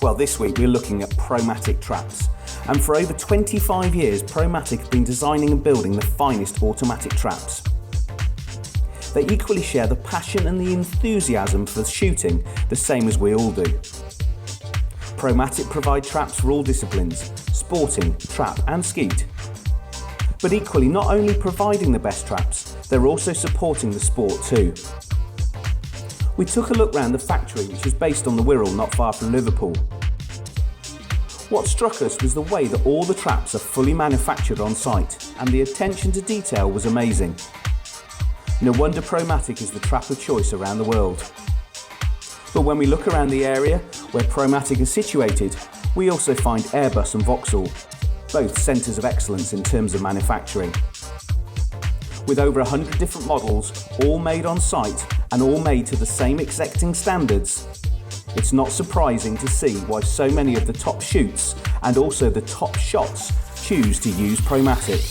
Well, this week we're looking at Promatic Traps. And for over 25 years, Promatic have been designing and building the finest automatic traps. They equally share the passion and the enthusiasm for shooting, the same as we all do. Promatic provide traps for all disciplines, sporting, trap and skeet. But equally, not only providing the best traps, they're also supporting the sport too. We took a look round the factory, which is based on the Wirral, not far from Liverpool. What struck us was the way that all the traps are fully manufactured on site, and the attention to detail was amazing. No wonder Promatic is the trap of choice around the world. But when we look around the area where Promatic is situated, we also find Airbus and Vauxhall, both centres of excellence in terms of manufacturing. With over 100 different models, all made on site and all made to the same exacting standards, it's not surprising to see why so many of the top shoots and also the top shots choose to use Promatic.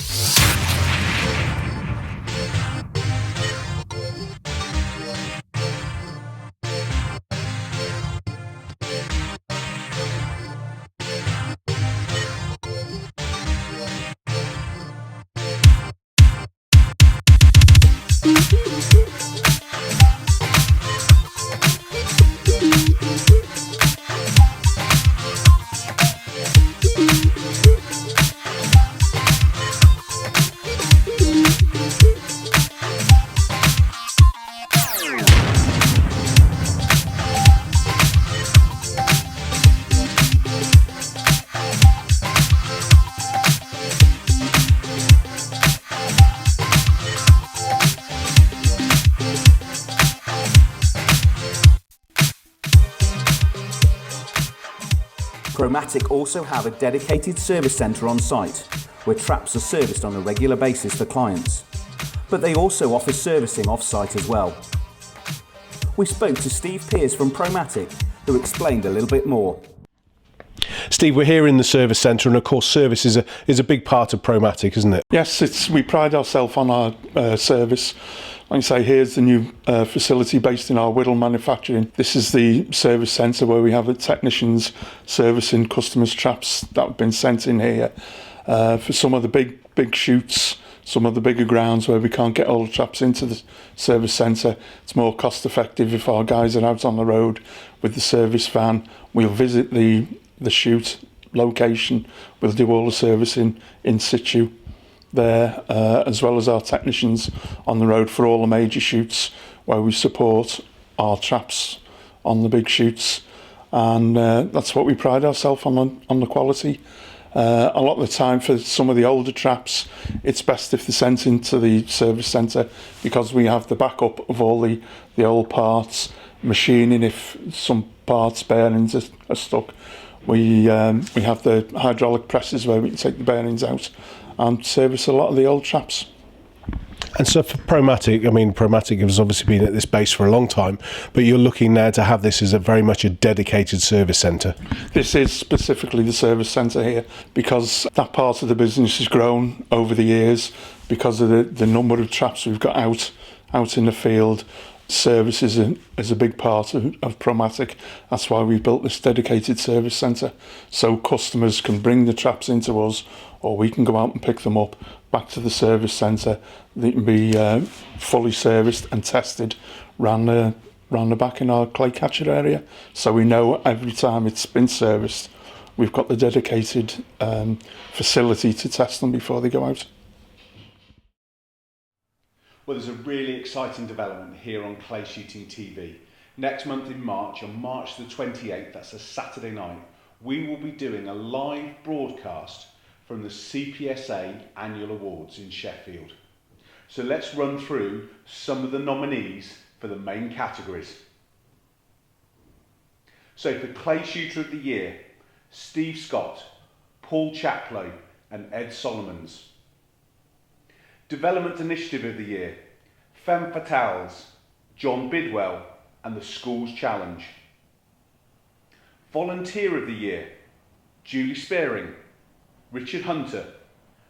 Promatic also have a dedicated service centre on site, where traps are serviced on a regular basis for clients. But they also offer servicing off-site as well. We spoke to Steve Pearce from Promatic, who explained a little bit more. Steve, we're here in the service centre, and of course service is a big part of Promatic, isn't it? Yes, we pride ourselves on our service. Like I say, here's the new facility based in our Wirral manufacturing. This is the service centre where we have the technicians servicing customers' traps that have been sent in here. For some of the big shoots, some of the bigger grounds where we can't get all the traps into the service centre, it's more cost effective if our guys are out on the road with the service van. We'll visit the shoot location, we'll do all the servicing in situ there, as well as our technicians on the road for all the major shoots where we support our traps on the big shoots, and that's what we pride ourselves on the quality. A lot of the time for some of the older traps, it's best if they're sent into the service centre because we have the backup of all the old parts, machining if some parts, bearings are stuck. We have the hydraulic presses where we can take the bearings out and service a lot of the old traps. And so for Promatic, I mean, Promatic has obviously been at this base for a long time, but you're looking now to have this as very much a dedicated service centre. This is specifically the service centre here because that part of the business has grown over the years because of the number of traps we've got out in the field. Service is a big part of Promatic. That's why we built this dedicated service centre, so customers can bring the traps into us, or we can go out and pick them up back to the service centre. They can be fully serviced and tested round the back in our clay catcher area, so we know every time it's been serviced we've got the dedicated facility to test them before they go out. Well, there's a really exciting development here on Clay Shooting TV. Next month in March, on March the 28th, that's a Saturday night, we will be doing a live broadcast from the CPSA Annual Awards in Sheffield. So let's run through some of the nominees for the main categories. So for Clay Shooter of the Year, Steve Scott, Paul Chaplow and Ed Solomons. Development Initiative of the Year, Femme Fatales, John Bidwell and the Schools Challenge. Volunteer of the Year, Julie Spearing, Richard Hunter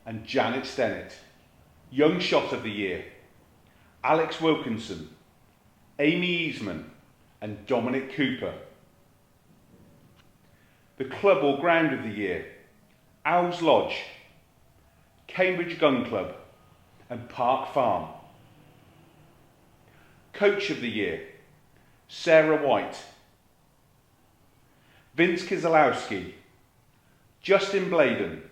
and Janet Stennett. Young Shot of the Year, Alex Wilkinson, Amy Easman and Dominic Cooper. the club or ground of the year, Owls Lodge, Cambridge Gun Club and Park Farm. Coach of the year, Sarah White, Vince Kizalowski, Justin Bladen.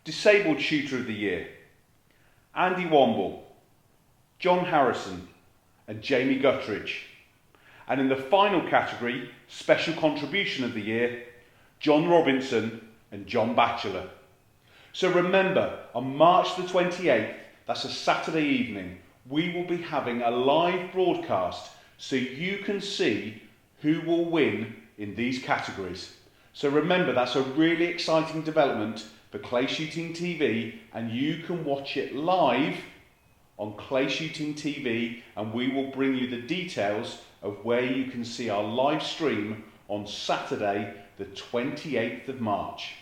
Disabled Shooter of the Year, Andy Womble, John Harrison and Jamie Guttridge. And in the final category, Special Contribution of the Year, John Robinson and John Batchelor. So remember, on March the 28th, that's a Saturday evening, we will be having a live broadcast so you can see who will win in these categories. So remember, that's a really exciting development for Clay Shooting TV, and you can watch it live on Clay Shooting TV, and we will bring you the details of where you can see our live stream on Saturday the 28th of March.